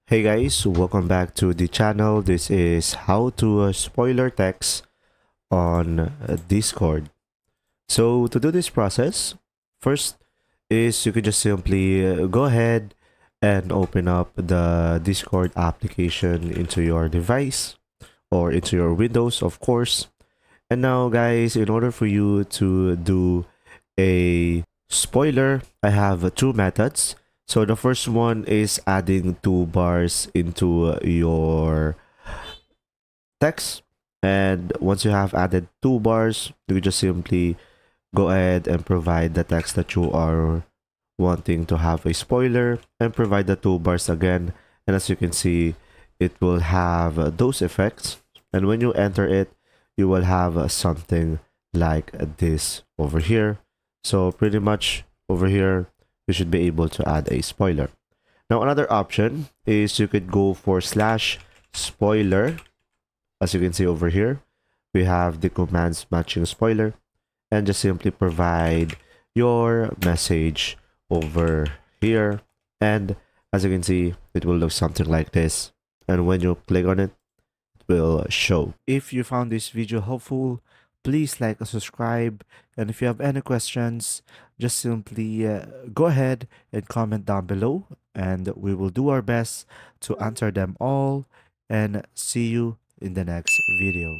Hey guys, welcome back to the channel. This is how to spoiler text on Discord. So to do this process, first is you can just simply go ahead and open up the Discord application into your device or into your Windows, of course. And now guys, in order for you to do a spoiler, I have two methods. So the first one is adding two bars into your text. And once you have added two bars, you just simply go ahead and provide the text that you are wanting to have a spoiler and provide the two bars again. And as you can see, it will have those effects. And when you enter it, you will have something like this over here. So pretty much over here, you should be able to add a spoiler. Now another option is you could go for slash spoiler. As you can see over here, we have the commands matching spoiler and just simply provide your message over here. And as you can see, it will look something like this. And when you click on it, will show. If you found this video helpful, please like and subscribe. And if you have any questions, just simply go ahead and comment down below, and we will do our best to answer them all. And see you in the next video.